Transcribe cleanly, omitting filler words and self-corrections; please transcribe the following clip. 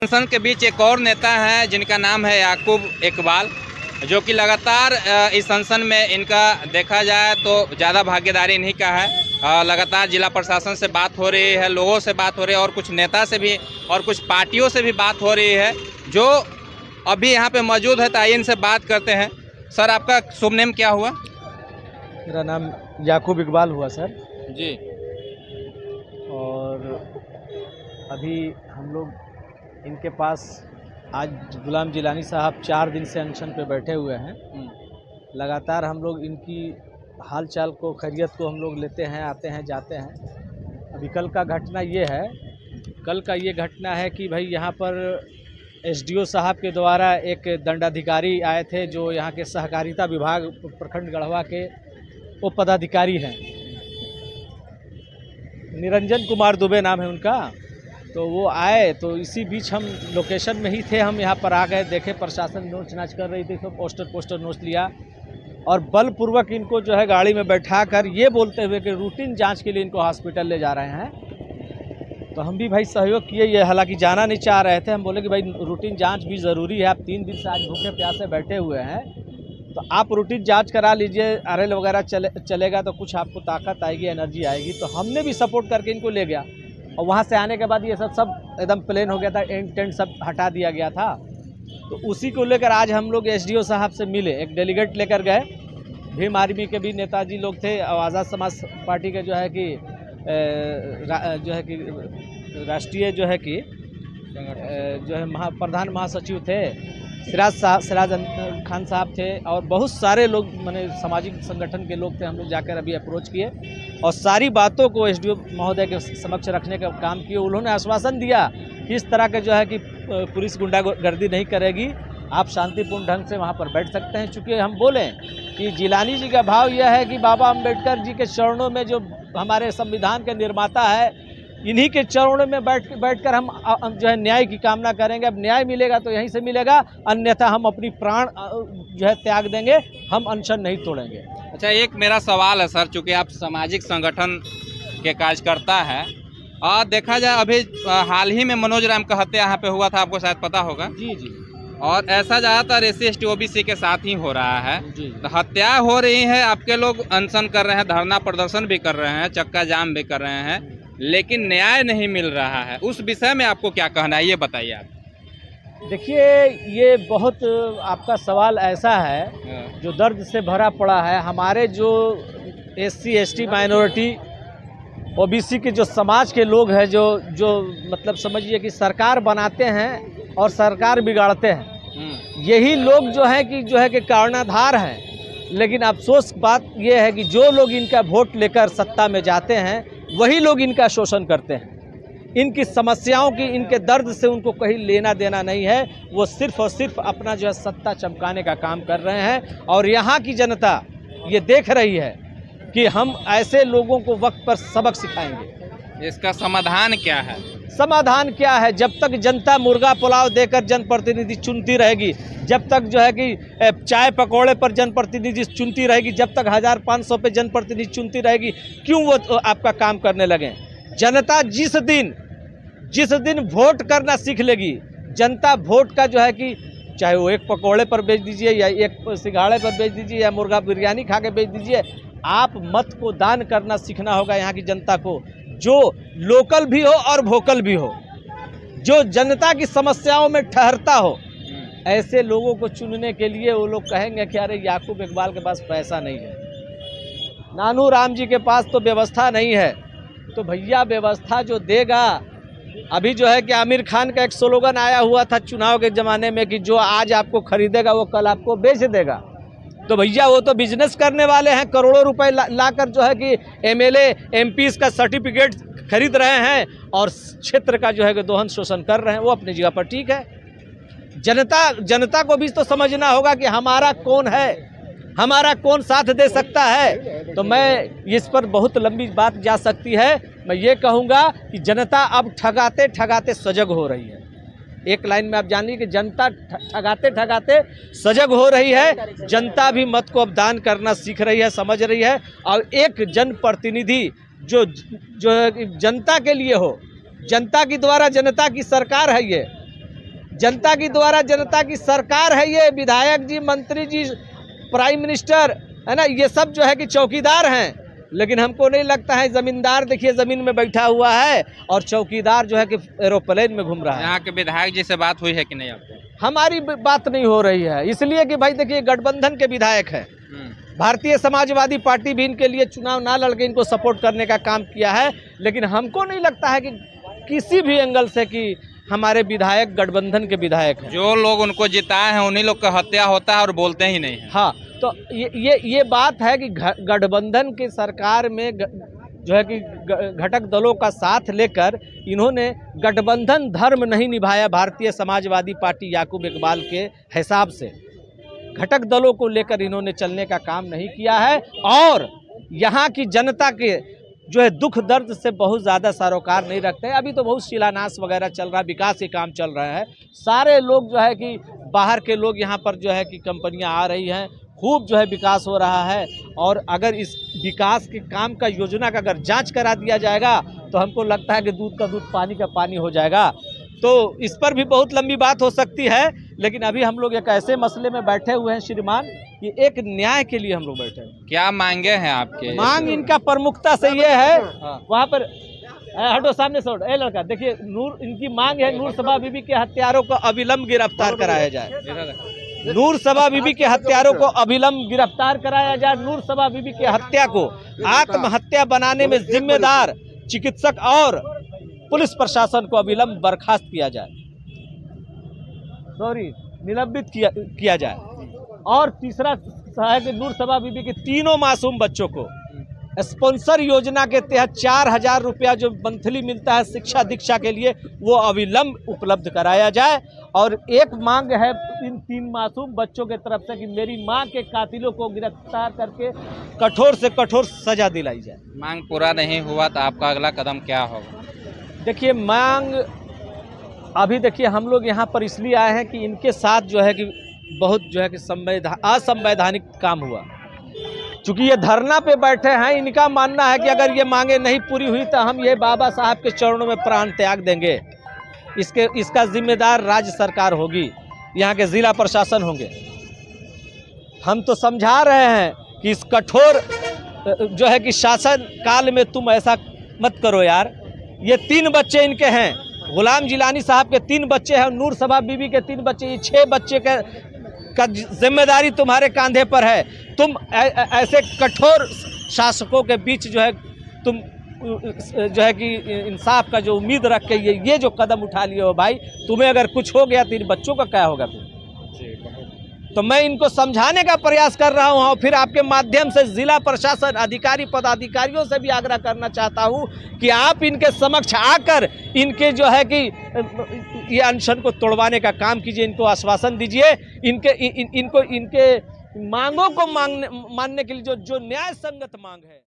संसद के बीच एक और नेता है जिनका नाम है याकूब इकबाल, जो कि लगातार इस संसद में इनका देखा जाए तो ज़्यादा भागीदारी इन्हीं का है। लगातार जिला प्रशासन से बात हो रही है, लोगों से बात हो रही है और कुछ नेता से भी और कुछ पार्टियों से भी बात हो रही है जो अभी यहाँ पे मौजूद है। तो आइए इनसे बात करते हैं। सर, आपका शुभ नेम क्या हुआ? मेरा नाम याकूब इकबाल हुआ सर जी। और अभी हम लोग इनके पास आज गुलाम जिलानी साहब 4 दिन से अनशन पे बैठे हुए हैं। लगातार हम लोग इनकी हाल चाल को, खैरियत को हम लोग लेते हैं, आते हैं, जाते हैं। अभी कल का घटना ये है, कल का ये घटना है कि भाई यहाँ पर एसडीओ साहब के द्वारा एक दंडाधिकारी आए थे जो यहाँ के सहकारिता विभाग प्रखंड गढ़वा के वो पदाधिकारी हैं, निरंजन कुमार दुबे नाम है उनका। तो वो आए तो इसी बीच हम लोकेशन में ही थे, हम यहाँ पर आ गए, देखे प्रशासन नोच नाच कर रही थी तो पोस्टर नोच लिया और बलपूर्वक इनको जो है गाड़ी में बैठा कर ये बोलते हुए कि रूटीन जांच के लिए इनको हॉस्पिटल ले जा रहे हैं। तो हम भी भाई सहयोग किए, ये हालांकि जाना नहीं चाह रहे थे। हम बोले कि भाई रूटीन जांच भी ज़रूरी है, आप 3 दिन से आज भूखे प्यासे बैठे हुए हैं तो आप रूटीन जांच करा लीजिए, आरएल वगैरह चलेगा तो कुछ आपको ताकत आएगी, एनर्जी आएगी। तो हमने भी सपोर्ट करके इनको ले गया और वहाँ से आने के बाद ये सब एकदम प्लेन हो गया था, टेंट सब हटा दिया गया था। तो उसी को लेकर आज हम लोग एसडीओ साहब से मिले, एक डेलीगेट लेकर गए। भीम आर्मी के भी नेताजी लोग थे, आज़ाद समाज पार्टी के जो है कि राष्ट्रीय जो है प्रधान महासचिव थे, सिराज खान साहब थे और बहुत सारे लोग माने सामाजिक संगठन के लोग थे। हम लोग जाकर अभी अप्रोच किए और सारी बातों को एसडीओ महोदय के समक्ष रखने का काम किए। उन्होंने आश्वासन दिया कि इस तरह के जो है कि पुलिस गुंडागर्दी नहीं करेगी, आप शांतिपूर्ण ढंग से वहाँ पर बैठ सकते हैं। चूँकि हम बोलें कि जिलानी जी का भाव यह है कि बाबा अम्बेडकर जी के चरणों में, जो हमारे संविधान के निर्माता है, इन्हीं के चरणों में बैठकर हम जो है न्याय की कामना करेंगे। अब न्याय मिलेगा तो यहीं से मिलेगा, अन्यथा हम अपनी प्राण जो है त्याग देंगे, हम अनशन नहीं तोड़ेंगे। अच्छा, एक मेरा सवाल है सर, चूँकि आप सामाजिक संगठन के कार्यकर्ता है और देखा जाए अभी हाल ही में मनोज राम का हत्या यहाँ पे हुआ था, आपको शायद पता होगा। जी जी। और ऐसा ज़्यादातर SC ST OBC के साथ ही हो रहा है। जी। तो हत्या हो रही है, आपके लोग अनशन कर रहे हैं, धरना प्रदर्शन भी कर रहे हैं, चक्का जाम भी कर रहे हैं, लेकिन न्याय नहीं मिल रहा है। उस विषय में आपको क्या कहना है, ये बताइए आप। देखिए, ये बहुत आपका सवाल ऐसा है जो दर्द से भरा पड़ा है। हमारे जो SC ST माइनॉरिटी OBC के जो समाज के लोग हैं, जो मतलब समझिए कि सरकार बनाते हैं और सरकार बिगाड़ते हैं, यही लोग जो है कि कर्णधार हैं। लेकिन अफसोस बात यह है कि जो लोग इनका वोट लेकर सत्ता में जाते हैं वही लोग इनका शोषण करते हैं। इनकी समस्याओं की, इनके दर्द से उनको कहीं लेना देना नहीं है। वो सिर्फ और सिर्फ अपना जो है सत्ता चमकाने का काम कर रहे हैं और यहाँ की जनता ये देख रही है कि हम ऐसे लोगों को वक्त पर सबक सिखाएंगे। इसका समाधान क्या है? समाधान क्या है? जब तक जनता मुर्गा पुलाव देकर जनप्रतिनिधि चुनती रहेगी, जब तक जो है कि चाय पकौड़े पर जनप्रतिनिधि चुनती रहेगी, जब तक 1500 पे जनप्रतिनिधि चुनती रहेगी, क्यों वो आपका काम करने लगें? जनता जिस दिन वोट करना सीख लेगी, जनता वोट का जो है कि चाहे वो एक पकौड़े पर बेच दीजिए या एक सिंघाड़े पर बेच दीजिए या मुर्गा बिरयानी खा के बेच दीजिए, आप मत को दान करना सीखना होगा यहाँ की जनता को, जो लोकल भी हो और वोकल भी हो, जो जनता की समस्याओं में ठहरता हो। ऐसे लोगों को चुनने के लिए वो लोग कहेंगे कि अरे याकूब इकबाल के पास पैसा नहीं है, नानू राम जी के पास तो व्यवस्था नहीं है। तो भैया व्यवस्था जो देगा, अभी जो है कि आमिर खान का एक स्लोगन आया हुआ था चुनाव के ज़माने में कि जो आज आपको खरीदेगा वो कल आपको बेच देगा। तो भैया वो तो बिजनेस करने वाले हैं, करोड़ों रुपए लाकर जो है कि MLA MPs का सर्टिफिकेट खरीद रहे हैं और क्षेत्र का जो है कि दोहन शोषण कर रहे हैं। वो अपनी जगह पर ठीक है। जनता को भी तो समझना होगा कि हमारा कौन है, हमारा कौन साथ दे सकता है। तो मैं इस पर बहुत लंबी बात जा सकती है। मैं ये कहूँगा कि जनता अब ठगाते ठगाते सजग हो रही है। एक लाइन में आप जानिए कि जनता ठगाते ठगाते सजग हो रही है। जनता भी मत को अब दान करना सीख रही है, समझ रही है। और एक जनप्रतिनिधि जो जनता के लिए हो, जनता के द्वारा जनता की सरकार है, ये जनता की द्वारा जनता की सरकार है ये, विधायक जी, मंत्री जी, प्राइम मिनिस्टर, है ना, ये सब जो है कि चौकीदार हैं। लेकिन हमको नहीं लगता है, जमींदार देखिए जमीन में बैठा हुआ है और चौकीदार जो है कि एरोप्लेन में घूम रहा है। यहाँ के विधायक जी से बात हुई है कि नहीं आपको? हमारी बात नहीं हो रही है, इसलिए कि भाई देखिए गठबंधन के विधायक हैं, भारतीय समाजवादी पार्टी भी इनके लिए चुनाव ना लड़के इनको सपोर्ट करने का काम किया है। लेकिन हमको नहीं लगता है कि किसी भी एंगल से कि हमारे विधायक गठबंधन के विधायक हैं। जो लोग उनको जिताए हैं उन्हीं लोग का हत्या होता है और बोलते ही नहीं है। हाँ, तो ये बात है कि गठबंधन की सरकार में जो है कि घटक दलों का साथ लेकर इन्होंने गठबंधन धर्म नहीं निभाया। भारतीय समाजवादी पार्टी याकूब इकबाल के हिसाब से घटक दलों को लेकर इन्होंने चलने का काम नहीं किया है और यहाँ की जनता के जो है दुख दर्द से बहुत ज़्यादा सरोकार नहीं रखते हैं। अभी तो बहुत शिलान्यास वगैरह चल रहा है, विकास के काम चल रहे हैं, सारे लोग जो है कि बाहर के लोग यहाँ पर जो है कि कंपनियाँ आ रही हैं, खूब जो है विकास हो रहा है। और अगर इस विकास के काम का योजना का अगर जांच करा दिया जाएगा तो हमको लगता है कि दूध का दूध पानी का पानी हो जाएगा। तो इस पर भी बहुत लंबी बात हो सकती है, लेकिन अभी हम लोग एक ऐसे मसले में बैठे हुए हैं श्रीमान कि एक न्याय के लिए हम लोग बैठे हैं। क्या मांगे हैं आपके? मांग इनका प्रमुखता से ये है, वहाँ पर हटो सामने से, ए लड़का देखिए, नूर इनकी मांग है नूर सबा बीबी के हत्यारों को अविलंब गिरफ्तार कराया जाए। नूर सबा बीबी के हत्यारों को अविलंब गिरफ्तार कराया जाए। नूर सबा बीबी के हत्या को आत्महत्या बनाने में जिम्मेदार चिकित्सक और पुलिस प्रशासन को अविलंब बर्खास्त किया जाए, निलंबित किया जाए। और तीसरा है कि नूर सबा बीबी के तीनों मासूम बच्चों को स्पॉन्सर योजना के तहत 4,000 रुपया जो मंथली मिलता है शिक्षा दीक्षा के लिए, वो अविलंब उपलब्ध कराया जाए। और एक मांग है इन 3 मासूम बच्चों के तरफ से कि मेरी मां के कातिलों को गिरफ्तार करके कठोर से कठोर सजा दिलाई जाए। मांग पूरा नहीं हुआ तो आपका अगला कदम क्या होगा? देखिए, मांग अभी देखिए हम लोग यहाँ पर इसलिए आए हैं कि इनके साथ जो है कि बहुत जो है कि असंवैधानिक काम हुआ। चूँकि ये धरना पे बैठे हैं, इनका मानना है कि अगर ये मांगे नहीं पूरी हुई तो हम ये बाबा साहब के चरणों में प्राण त्याग देंगे। इसका जिम्मेदार राज्य सरकार होगी, यहाँ के जिला प्रशासन होंगे। हम तो समझा रहे हैं कि इस कठोर जो है कि शासन काल में तुम ऐसा मत करो यार। ये 3 बच्चे इनके हैं, गुलाम जिलानी साहब के 3 बच्चे हैं, नूर सबा बीबी के 3 बच्चे, ये 6 बच्चे का जिम्मेदारी तुम्हारे कंधे पर है। तुम ऐसे कठोर शासकों के बीच जो है तुम जो है कि इंसाफ का जो उम्मीद रख के ये जो कदम उठा लिए हो भाई, तुम्हें अगर कुछ हो गया तो इन बच्चों का क्या होगा फिर? तो मैं इनको समझाने का प्रयास कर रहा हूँ और फिर आपके माध्यम से जिला प्रशासन अधिकारी पदाधिकारियों से भी आग्रह करना चाहता हूँ कि आप इनके समक्ष आकर इनके जो है कि ये अनशन को तोड़वाने का काम कीजिए, इनको आश्वासन दीजिए, इनके मांगों को मानने के लिए जो न्याय संगत मांग है।